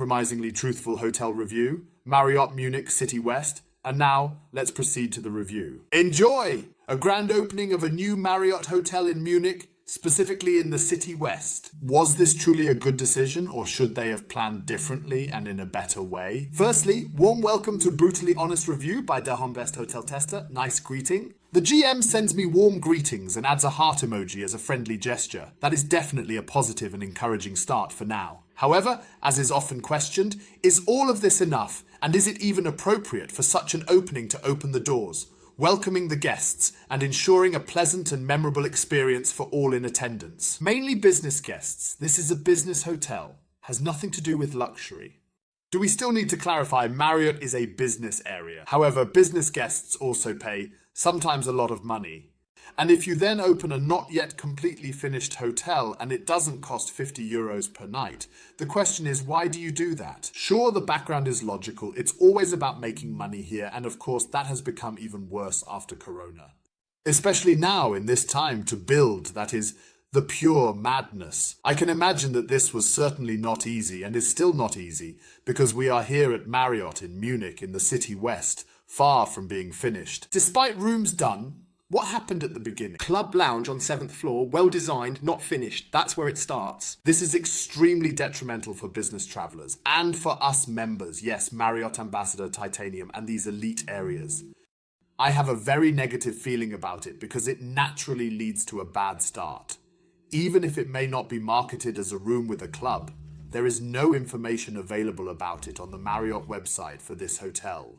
uncompromisingly truthful hotel review, Marriott Munich City West, and now let's proceed to the review. Enjoy! A grand opening of a new Marriott hotel in Munich, specifically in the City West. Was this truly a good decision, or should they have planned differently and in a better way? Firstly, warm welcome to Brutally Honest Review by Der Best Hotel Tester. Nice greeting. The GM sends me warm greetings and adds a heart emoji as a friendly gesture. That is definitely a positive and encouraging start for now. However, as is often questioned, is all of this enough? And is it even appropriate for such an opening to open the doors, welcoming the guests and ensuring a pleasant and memorable experience for all in attendance? Mainly business guests. This is a business hotel. Has nothing to do with luxury. Do we still need to clarify Marriott is a business area? However, business guests also pay sometimes a lot of money. And if you then open a not yet completely finished hotel and it doesn't cost 50 euros per night, the question is, why do you do that? Sure, the background is logical. It's always about making money here. And of course, that has become even worse after Corona. Especially now in this time to build, that is, the pure madness. I can imagine that this was certainly not easy and is still not easy because we are here at Marriott in Munich in the City West, far from being finished. Despite rooms done, what happened at the beginning? Club lounge on 7th floor, well designed, not finished. That's where it starts. This is extremely detrimental for business travelers and for us members. Yes, Marriott Ambassador Titanium and these elite areas. I have a very negative feeling about it because it naturally leads to a bad start. Even if it may not be marketed as a room with a club, there is no information available about it on the Marriott website for this hotel.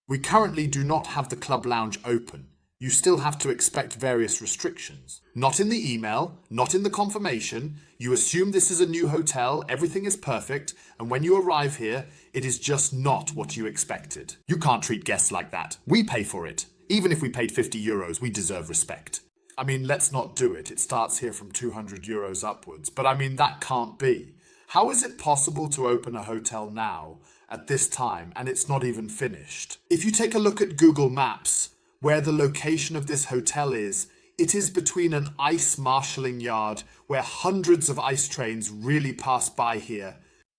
We currently do not have the club lounge open. You still have to expect various restrictions. Not in the email, not in the confirmation. You assume this is a new hotel, everything is perfect, and when you arrive here, it is just not what you expected. You can't treat guests like that. We pay for it. Even if we paid 50 euros, we deserve respect. I mean, let's not do it. It starts here from 200 euros upwards. But I mean, that can't be. How is it possible to open a hotel now, at this time, and it's not even finished? If you take a look at Google Maps, where the location of this hotel is, it is between an ice marshalling yard where hundreds of ice trains really pass by here.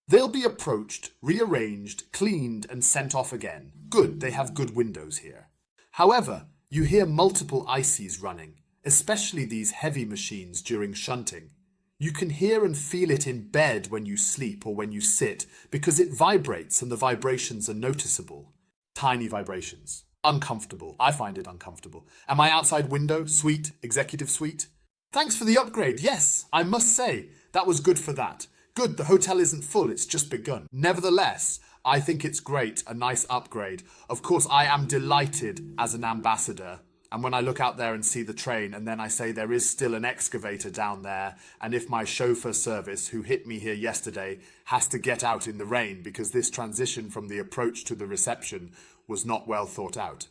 They'll be approached, rearranged, cleaned, and sent off again. Good, they have good windows here. However, you hear multiple ices running, especially these heavy machines during shunting. You can hear and feel it in bed when you sleep or when you sit because it vibrates and the vibrations are noticeable. Tiny vibrations. Uncomfortable. I find it uncomfortable. And my outside window, suite, executive suite. Thanks for the upgrade. Yes, I must say, that was good for that. Good, the hotel isn't full, it's just begun. Nevertheless, I think it's great, a nice upgrade. Of course, I am delighted as an ambassador. And when I look out there and see the train, and then I say there is still an excavator down there, and if my chauffeur service, who hit me here yesterday, has to get out in the rain because this transition from the approach to the reception was not well thought out.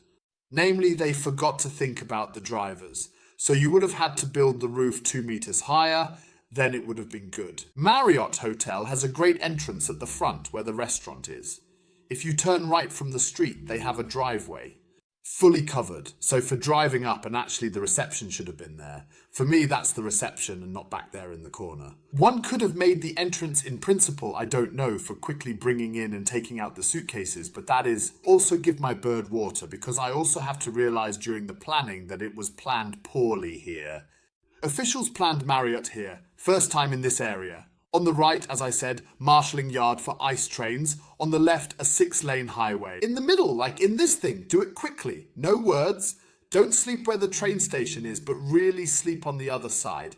Namely, they forgot to think about the drivers. So you would have had to build the roof 2 meters higher, then it would have been good. Marriott Hotel has a great entrance at the front where the restaurant is. If you turn right from the street, they have a driveway. Fully covered, so for driving up, and actually the reception should have been there. For me, that's the reception and not back there in the corner. One could have made the entrance in principle, I don't know, for quickly bringing in and taking out the suitcases, but that is also give my bird water, because I also have to realize during the planning that it was planned poorly here. Officials planned Marriott here, first time in this area. On the right, as I said, marshalling yard for ice trains. On the left, a 6-lane highway. In the middle, like in this thing, do it quickly. No words. Don't sleep where the train station is, but really sleep on the other side.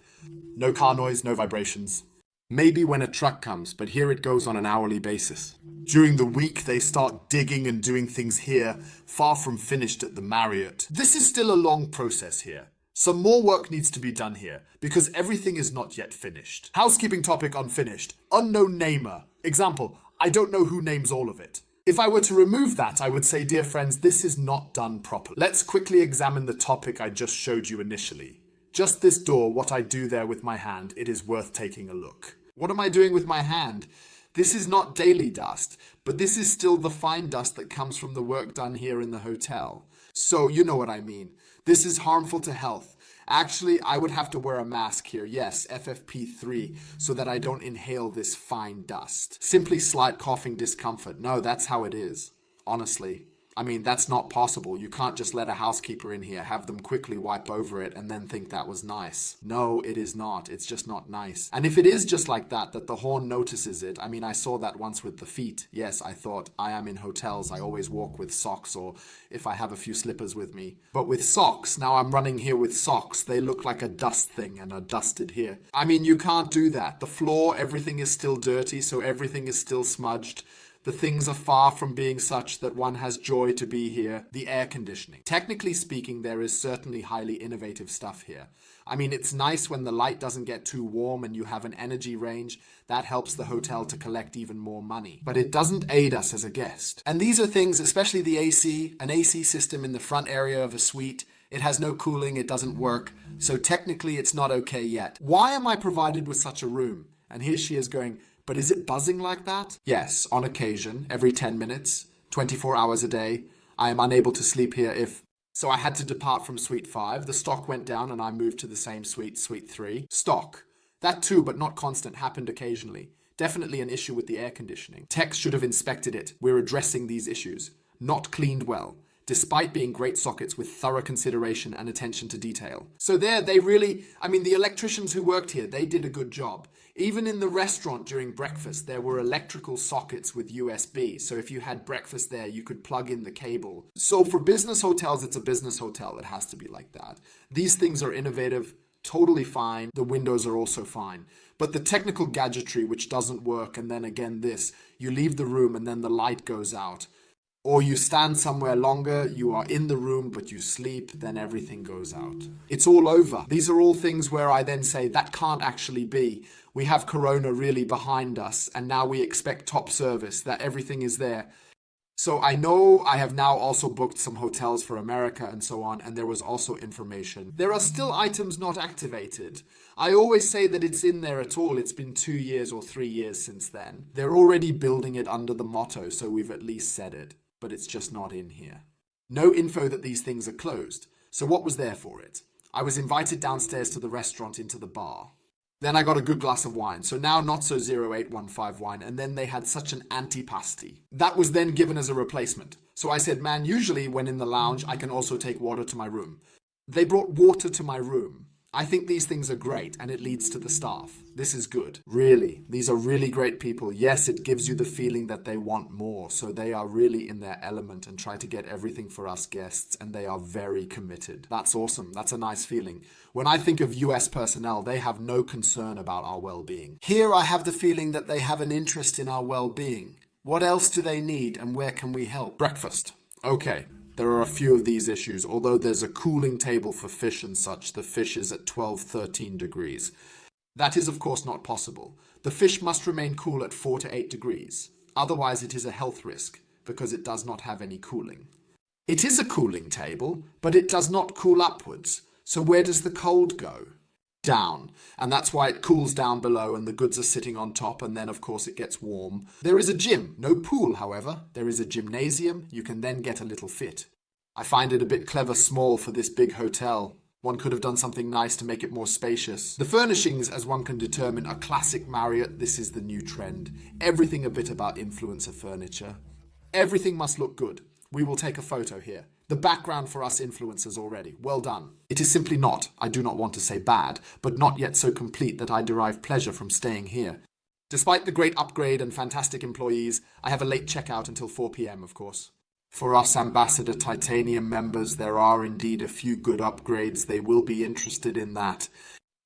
No car noise, no vibrations. Maybe when a truck comes, but here it goes on an hourly basis. During the week, they start digging and doing things here, far from finished at the Marriott. This is still a long process here. Some more work needs to be done here, because everything is not yet finished. Housekeeping topic unfinished. Unknown namer. Example, I don't know who names all of it. If I were to remove that, I would say, dear friends, this is not done properly. Let's quickly examine the topic I just showed you initially. Just this door, what I do there with my hand, it is worth taking a look. What am I doing with my hand? This is not daily dust, but this is still the fine dust that comes from the work done here in the hotel. So, you know what I mean. This is harmful to health, Actually, I would have to wear a mask here. Yes, FFP3, so that I don't inhale this fine dust. Simply slight coughing discomfort. No, that's how it is. Honestly. I mean, that's not possible. You can't just let a housekeeper in here, have them quickly wipe over it, and then think that was nice. No, it is not. It's just not nice. And if it is just like that the horn notices it, I mean, I saw that once with the feet. Yes, I thought, I am in hotels. I always walk with socks, or if I have a few slippers with me. But with socks, now I'm running here with socks. They look like a dust thing and are dusted here. I mean, you can't do that. The floor, everything is still dirty, so everything is still smudged. The things are far from being such that one has joy to be here. The air conditioning. Technically speaking, there is certainly highly innovative stuff here. I mean, it's nice when the light doesn't get too warm and you have an energy range. That helps the hotel to collect even more money. But it doesn't aid us as a guest. And these are things, especially the AC, an AC system in the front area of a suite. It has no cooling, it doesn't work. So technically it's not okay yet. Why am I provided with such a room? And here she is going, but is it buzzing like that? Yes, on occasion, every 10 minutes, 24 hours a day. I am unable to sleep here if... So I had to depart from Suite 5. The stock went down and I moved to the same suite, Suite 3. Stock. That too, but not constant, happened occasionally. Definitely an issue with the air conditioning. Techs should have inspected it. We're addressing these issues. Not cleaned well, despite being great sockets with thorough consideration and attention to detail. So there, they really... I mean, the electricians who worked here, they did a good job. Even in the restaurant during breakfast, there were electrical sockets with USB. So if you had breakfast there, you could plug in the cable. So for business hotels, it's a business hotel. It has to be like that. These things are innovative, totally fine. The windows are also fine. But the technical gadgetry, which doesn't work, and then again this, you leave the room and then the light goes out. Or you stand somewhere longer, you are in the room, but you sleep, then everything goes out. It's all over. These are all things where I then say, that can't actually be. We have Corona really behind us, and now we expect top service, that everything is there. So I know I have now also booked some hotels for America and so on, and there was also information. There are still items not activated. I always say that it's in there at all. It's been 2 years or 3 years since then. They're already building it under the motto, so we've at least said it. But it's just not in here. No info that these things are closed. So what was there for it? I was invited downstairs to the restaurant into the bar. Then I got a good glass of wine. So now not so 0815 wine. And then they had such an antipasti. That was then given as a replacement. So I said, man, usually when in the lounge, I can also take water to my room. They brought water to my room. I think these things are great, and it leads to the staff. This is good. Really, these are really great people. Yes, it gives you the feeling that they want more, so they are really in their element and try to get everything for us guests, and they are very committed. That's awesome. That's a nice feeling. When I think of US personnel, they have no concern about our well-being. Here I have the feeling that they have an interest in our well-being. What else do they need, and where can we help? Breakfast. Okay. There are a few of these issues, although there's a cooling table for fish and such. The fish is at 12-13 degrees. That is, of course, not possible. The fish must remain cool at 4 to 8 degrees. Otherwise, it is a health risk, because it does not have any cooling. It is a cooling table, but it does not cool upwards. So where does the cold go? Down. And that's why it cools down below and the goods are sitting on top, and then of course it gets warm. There is a gym. No pool, however. There is a gymnasium. You can then get a little fit. I find it a bit clever small for this big hotel. One could have done something nice to make it more spacious. The furnishings, as one can determine, are classic Marriott. This is the new trend. Everything a bit about influencer furniture. Everything must look good. We will take a photo here. The background for us influencers already. Well done. It is simply not, I do not want to say bad, but not yet so complete that I derive pleasure from staying here. Despite the great upgrade and fantastic employees, I have a late checkout until 4 p.m, of course. For us Ambassador Titanium members, there are indeed a few good upgrades. They will be interested in that.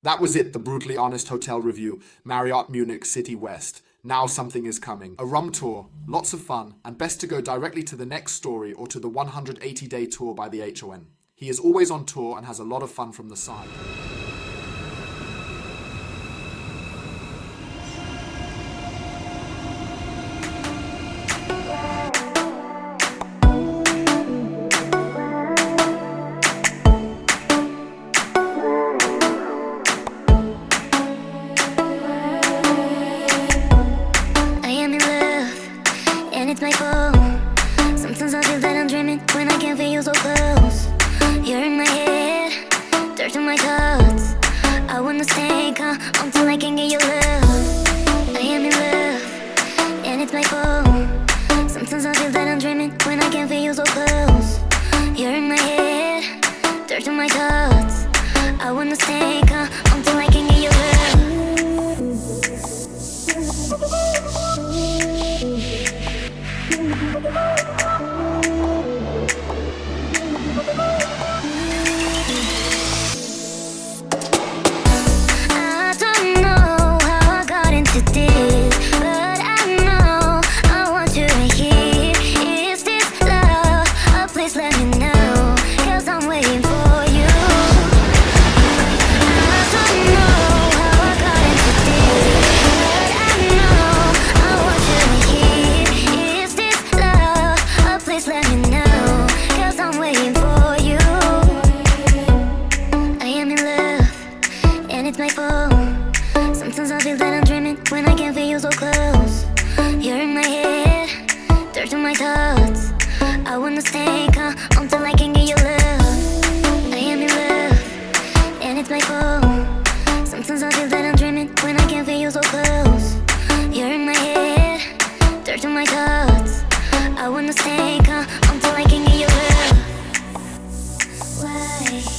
That was it, the brutally honest hotel review. Marriott Munich City West. Now something is coming. A rum tour, lots of fun, and best to go directly to the next story or to the 180-day tour by the HON. He is always on tour and has a lot of fun from the side. It's my fault. Sometimes I feel that I'm dreaming when I can feel you so close. You're in my head. dirt on my thoughts. I wanna stay calm until I can get your love. I am in love, and it's my fault. Sometimes I feel that I'm dreaming when I can feel you so close. You're in my head, dirt on my thoughts. I wanna stay calm until I can get your love. I don't know how I got into this, but I know I want you right here. Is this love? Oh, please let me know, 'cause I'm waiting for you. I don't know how I got into this, but I know I want you right here. Is this love? Oh, please let me know, 'cause I'm waiting for you. I am in love, and it's my fault. Sometimes I feel that I'm dreaming when I can feel you so close. You're in my head, dirt on my thoughts. I wanna stay calm until I can get your love. I am in love, and it's my fault. Sometimes I feel that I'm dreaming when I can feel you so close. You're in my head, dirt on my thoughts. I wanna stay calm until I can get your love.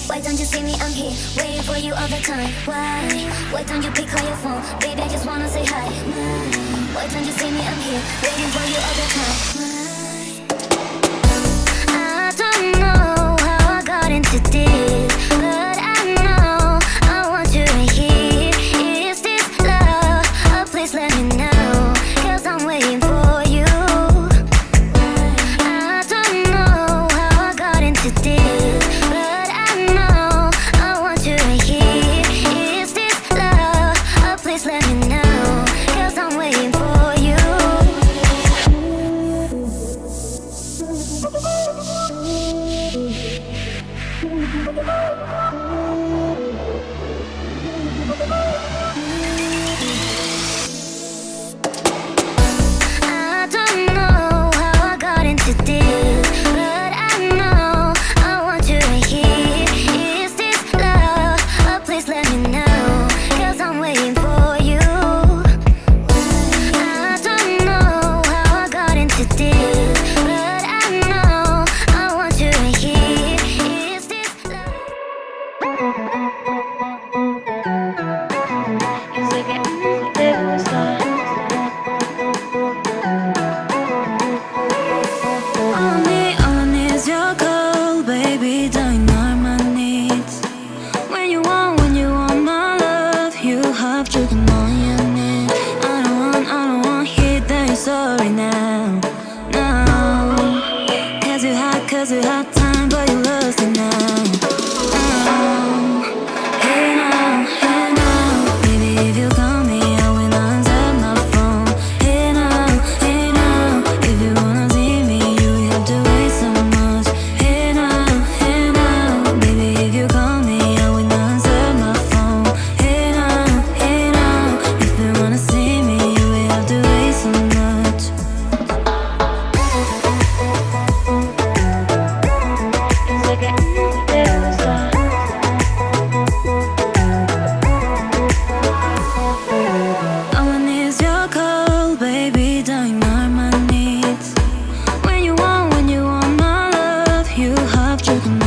Why don't you see me? I'm here, waiting for you all the time. Why don't you pick up your phone? Baby, I just wanna say hi. Why don't you see me? I'm here, waiting for you all the time. I don't know how I got into this, but I know I want you right here. Is this love? Oh, please let me know, 'cause I'm waiting for you. I don't know how I got into this, but I know I want you right here. Is this love? Oh, please let me know, 'cause I'm waiting for you. I don't know how I got into this, but I know I want you right here. Is this love? Oh, please let me know, 'cause I'm waiting for you. I don't know how I got into this, but I know I want you right here. Is this love? All I need is your call, baby, dying are my needs. When you want my love, you have chosen all you need. I don't want hit, then you're sorry now, no. Cause you had time, but you lost it now. Hey now, baby, if you call me, I will answer my phone. Hey now, if you wanna see me, you have to wait so much. Hey now, baby, if you call me, I will answer my phone. Hey now, if you wanna see me, you will have to wait so much. All I need is your call, baby, dying are my needs. When you want my love, you have chosen